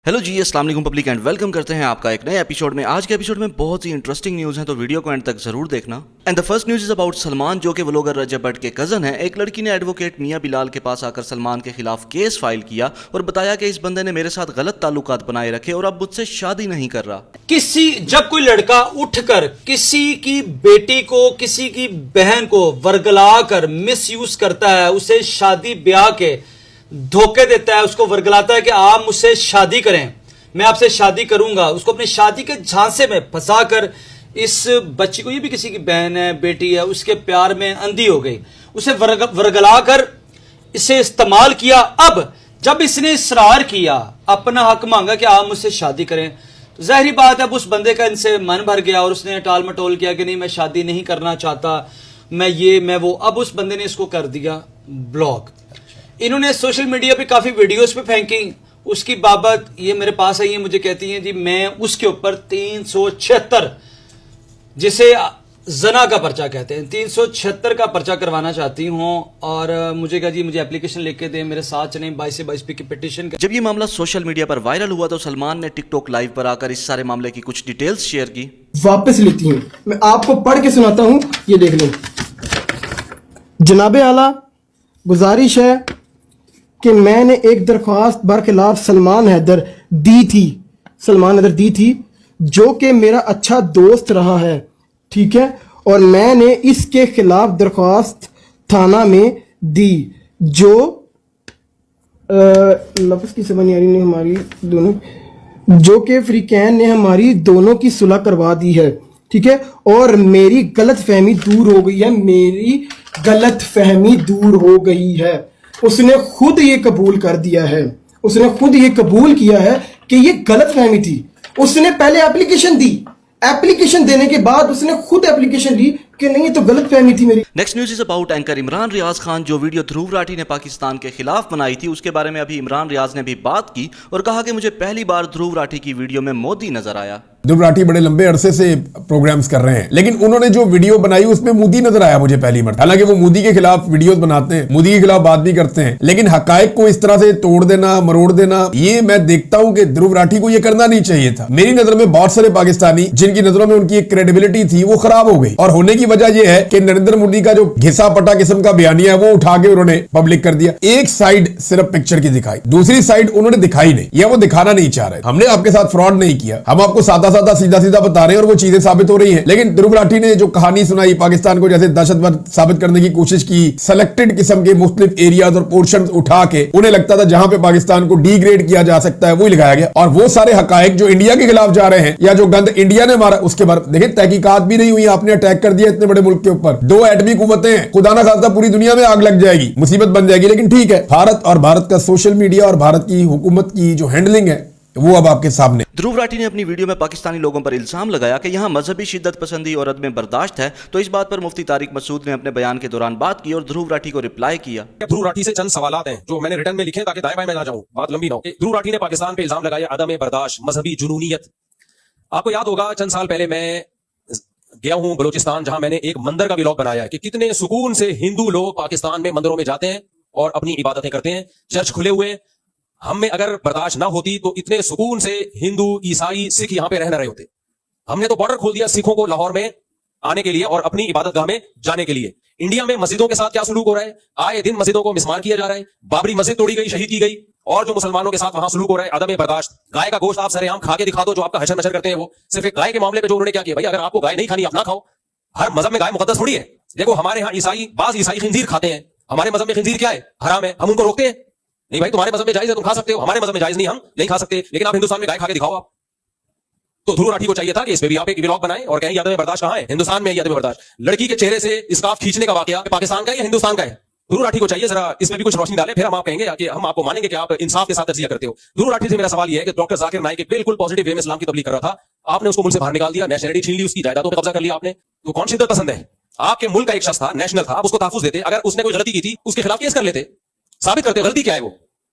Hello जी, अस्सलाम वालेकुम public and welcome करते हैं आपका एक नए एपिसोड में। आज के एपिसोड में बहुत ही इंटरेस्टिंग न्यूज़ है, तो वीडियो को एंड तक जरूर देखना। And the first news is about Salman, जो कि व्लॉगर रजब भट्ट के कजन है। एक लड़की ने एडवोकेट मियां बिलाल के पास आकर सलमान के खिलाफ केस फाइल किया और बताया कि इस बंदे ने मेरे साथ गलत ताल्लुकात बनाए रखे और अब मुझसे शादी नहीं कर रहा। जब कोई लड़का उठकर किसी की बेटी को, किसी की बहन को वर्गला कर मिसयूज करता है, उसे शादी ब्याह के धोखे देता है, उसको वर्गलाता है कि आप मुझसे शादी करें, मैं आपसे शादी करूंगा, उसको अपनी शादी के झांसे में फंसा कर इस बच्ची को, ये भी किसी की बहन है, बेटी है, उसके प्यार में अंधी हो गई, उसे वर्गला कर इसे इस्तेमाल किया। अब जब इसने इसरार किया, अपना हक मांगा कि आप मुझसे शादी करें, तो जाहिर बात है अब उस बंदे का इनसे मन भर गया और उसने टाल मटोल किया कि नहीं, मैं शादी नहीं करना चाहता, मैं वो। अब उस बंदे ने इसको कर दिया ब्लॉक। इन्होंने सोशल मीडिया पे काफी वीडियोस पे फेंकी उसकी बाबत। ये मेरे पास आई है, मुझे कहती हैं जी मैं उसके ऊपर 376, जिसे जना का पर्चा कहते हैं, 376 का पर्चा करवाना चाहती हूं। और मुझे कहा जी मुझे एप्लीकेशन लिख के दें, मेरे साथ चलें 22 से 22 की पिटीशन। जब ये मामला सोशल मीडिया पर वायरल हुआ तो सलमान ने टिकटॉक लाइव पर आकर इस सारे मामले की कुछ डिटेल्स शेयर की। वापस लेती हूं, मैं आपको पढ़ के सुनाता हूं, ये देख लो। जनाबे आला, गुजारिश है कि मैंने एक दरख्वास्त बरखिलाफ सलमान हैदर दी थी, जो कि मेरा अच्छा दोस्त रहा है, ठीक है, और मैंने इसके खिलाफ दरख्वास्त थाना में दी, जो लफ्ज़ की समझ नहीं आ रही, हमारी दोनों, जो कि फ्रीकैन ने हमारी दोनों की सुलह करवा दी है, ठीक है, और मेरी गलतफहमी दूर हो गई है। उसने खुद ये कबूल कर दिया है, उसने खुद ये कबूल किया है कि ये गलतफहमी थी। उसने पहले एप्लीकेशन दी, एप्लीकेशन देने के बाद उसने खुद एप्लीकेशन ली कि नहीं, ये तो गलतफहमी थी मेरी। Next news is about anchor Imran Riaz Khan, जो वीडियो ध्रुव राठी ने पाकिस्तान के खिलाफ बनाई थी, उसके बारे में अभी इमरान रियाज ने भी बात की और कहा कि मुझे पहली बार ध्रुव राठी की वीडियो में मोदी नजर आया। ध्रुव राठी बड़े लंबे अरसे से प्रोग्राम्स कर रहे हैं, लेकिन उन्होंने जो वीडियो बनाई उसमें मोदी नजर आया मुझे पहली बार। हालांकि वो मोदी के खिलाफ वीडियोस बनाते हैं, मोदी के खिलाफ बात भी करते हैं, लेकिन हकायक को इस तरह से तोड़ देना, मरोड़ देना, ये मैं देखता हूं कि ध्रुव राठी को ये करना नहीं चाहिए था। मेरी नजर में बहुत सारे पाकिस्तानी जिनकी नजरों में उनकी एक क्रेडिबिलिटी थी वो खराब हो गई, और होने की वजह यह है कि नरेंद्र मोदी का जो घिसा पटा किस्म का बयानिया है वो उठा के उन्होंने पब्लिक कर दिया। एक साइड सिर्फ पिक्चर की दिखाई, दूसरी साइड उन्होंने दिखाई नहीं, या वो दिखाना नहीं चाह रहे। हमने आपके साथ फ्रॉड नहीं किया, हम आपको सादा सादा सीधा सीधा बता रहे हैं और वो चीजें साबित हो रही हैं। लेकिन ध्रुव राठी ने जो कहानी सुनाई, पाकिस्तान को जैसे दहशतवाद साबित करने की कोशिश की, सेलेक्टेड किस्म के मुख्तलिफ एरियाज और पोर्शन उठा के, उन्हें लगता था जहां पे पाकिस्तान को डिग्रेड किया जा सकता है वो लगाया गया, और वो सारे हकायक जो इंडिया के खिलाफ जा रहे हैं या जो गंद इंडिया ने मारा उसके बारे में देखिए, तहकीकात भी नहीं हुई। आपने अटैक कर दिया इतने बड़े मुल्क के ऊपर, 2 एटमी कुव्वतें, खुदा ना खास्ता पूरी दुनिया में आग लग जाएगी, मुसीबत बन जाएगी। लेकिन ठीक है, भारत और भारत का सोशल मीडिया और भारत की हुकूमत की जो हैंडलिंग है वो अब आपके सामने। ध्रुव राठी ने अपनी वीडियो में पाकिस्तानी लोगों पर इल्जाम लगाया कि यहाँ मजहबी शिद्दत पसंदी और अदम बर्दाश्त है, तो इस बात पर मुफ्ती तारिक मसूद ने अपने बयान के दौरान बात की और ध्रुव राठी को रिप्लाई किया। ध्रुव राठी से चंद सवालात हैं जो मैंने रिटर्न में लिखे ताकि दाएं बाएं में ना जाऊं, बात लंबी ना हो। ध्रुव राठी ने पाकिस्तान पे इल्जाम लगाया अदम बर्दाश्त, मजहबी जुनूनियत। आपको याद होगा चंद साल पहले मैं गया हूं बलूचिस्तान, जहां मैंने एक मंदिर का व्लॉग बनाया है कि कितने सुकून से हिंदू लोग पाकिस्तान में मंदिरों में जाते हैं और अपनी इबादतें करते हैं, चर्च खुले हुए। हम में अगर बर्दाश्त ना होती तो इतने सुकून से हिंदू, ईसाई, सिख यहां पे रह ना रहे होते। हमने तो बॉर्डर खोल दिया सिखों को लाहौर में आने के लिए और अपनी इबादतगाह में जाने के लिए। इंडिया में मस्जिदों के साथ क्या सलूक हो रहा है, आए दिन मस्जिदों को मिसमार किया जा रहा है, बाबरी मस्जिद तोड़ी गई, शहीद की गई, और जो मुसलमानों के साथ वहां सलूक हो रहा है अदम बर्दाश्त। गाय का गोश्त आप सरेआम खा के दिखा दो, जो आपका हशर नशर करते हैं वो। सिर्फ एक गाय के मामले में जो उन्होंने क्या किया, भाई अगर आपको गाय नहीं खानी आप ना खाओ, हर मजहब में गाय मुकद्दस थोड़ी है। देखो हमारे यहाँ बाज ईसाई खिंजीर खाते हैं, हमारे मजहब में खिंजीर क्या है, हराम है, हम उनको रोकते हैं नहीं। भाई तुम्हारे मजहब में जायज है, तुम खा सकते हो, हमारे मजहब में जायज नहीं, हम नहीं खा सकते, लेकिन आप हिंदुस्तान में गाय खा के दिखाओ आप। तो ध्रुव राठी को चाहिए था कि इस पे भी आप एक व्लॉग बनाएं और कहें अदम बर्दाश्त कहां है, हिंदुस्तान में अदम बर्दाश्त। लड़की के चेहरे से स्कार्फ खींचने का वाकया पाकिस्तान का है या हिंदुस्तान का है? ध्रुव राठी को चाहिए जरा इसमें भी कुछ रोशनी डाले, फिर हम आप कहेंगे कि हम आपको मानेंगे कि आप इंसाफ के साथ तज्जिया करते हो। ध्रुव राठी से मेरा सवाल यह है कि डॉक्टर जाकिर नाइक एक बिल्कुल पॉजिटिव वे में इस्लाम की तबलीग कर रहा था, आपने उसको मुल्क से बाहर निकाल दिया, नेशनलिटी छीन ली, उसकी जायदादों पे कब्जा कर लिया आपने। तो कौन शिद्दत पसंद है? आपके मुल्क का एक शख्स था, नेशनल था, आप उसको तहफुज देते, अगर उसने कोई गलती की थी उसके खिलाफ केस कर लेते, साबित करते गलती क्या है वो।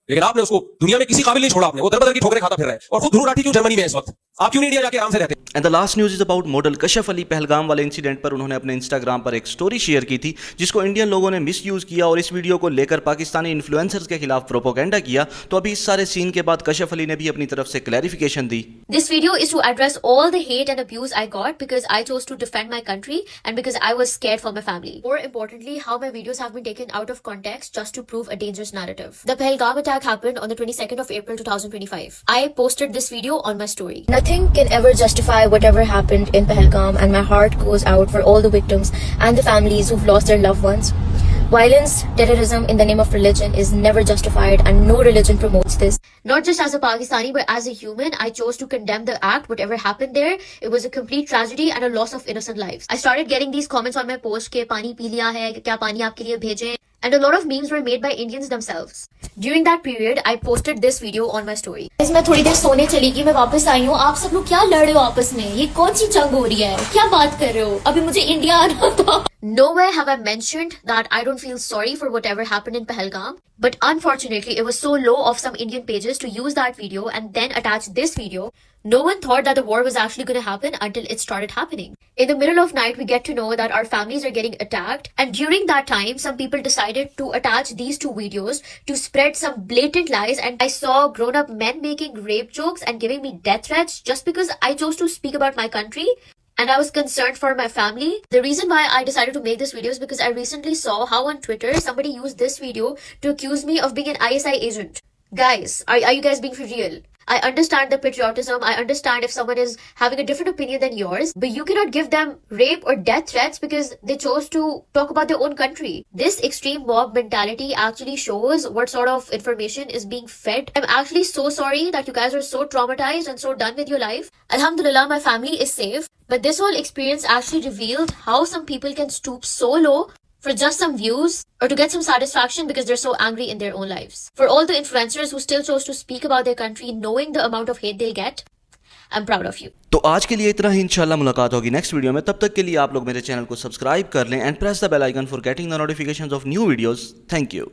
लेकिन आपने उसको दुनिया में किसी काबिल नहीं छोड़ा, आपने वो दर बदर की ठोकरें खाता फिर रहा है। और खुद ध्रुव राठी क्यों जर्मनी में है इस वक्त? आप क्यों नहीं इंडिया जाके आराम से रहते? And the last news is about model Kashaf Ali. Pahalgam वाले इंसिडेंट पर उन्होंने अपने इंस्टाग्राम पर एक स्टोरी शेयर की थी जिसको इंडियन लोगों ने मिस यूज किया और इस वीडियो को लेकर पाकिस्तानी इन्फ्लुएंसर्स के खिलाफ प्रोपोगेंडा किया। तो अभी इस सारे सीन के बाद कशफ अली ने भी अपनी तरफ से clarification the. This video is to address all the hate and abuse I got because I chose to defend my country and because I was scared for my family. More importantly, how my videos have been taken out of context just to prove a dangerous narrative. The Pahalgam attack happened on the 22nd of April 2025. I posted this video on my story. Nothing can ever justify whatever happened in Pahalgam, and my heart goes out for all the victims and the families who've lost their loved ones. Violence, terrorism in the name of religion is never justified and no religion promotes this. Not just as a Pakistani but as a human, I chose to condemn the act, whatever happened there. It was a complete tragedy and a loss of innocent lives. I started getting these comments on my post ke pani pee liya hai, kya pani aapke liye bheje? And a lot of memes were made by Indians themselves. During that period, I posted this video on my story. मैं थोड़ी देर सोने चली गई, मैं वापस आई हूँ। आप सब लोग क्या लड़ रहे हो आपस में? ये कौन सी जंग हो रही है? क्या बात कर रहे हो? अभी मुझे इंडिया आना था। Nowhere have I mentioned that I don't feel sorry for whatever happened in Pahalgam, but unfortunately it was so low of some Indian pages to use that video and then attach this video. No one thought that the war was actually going to happen until it started happening. In the middle of night, we get to know that our families are getting attacked, and during that time, some people decided to attach these two videos to spread some blatant lies, and I saw grown-up men making rape jokes and giving me death threats just because I chose to speak about my country. And I was concerned for my family. The reason why I decided to make this video is because I recently saw how on Twitter somebody used this video to accuse me of being an ISI agent. Guys, are you guys being for real? I understand the patriotism. I understand if someone is having a different opinion than yours, but you cannot give them rape or death threats because they chose to talk about their own country. This extreme mob mentality actually shows what sort of information is being fed. I'm actually so sorry that you guys are so traumatized and so done with your life. Alhamdulillah, my family is safe. But this whole experience actually revealed how some people can stoop so low for just some views or to get some satisfaction because they're so angry in their own lives. For all the influencers who still chose to speak about their country knowing the amount of hate they'll get, I'm proud of you. तो आज के लिए इतना ही। इंशाल्लाह मुलाकात होगी next video में। तब तक के लिए आप लोग मेरे चैनल को सब्सक्राइब कर लें and press the bell icon for getting the notifications of new videos. Thank you.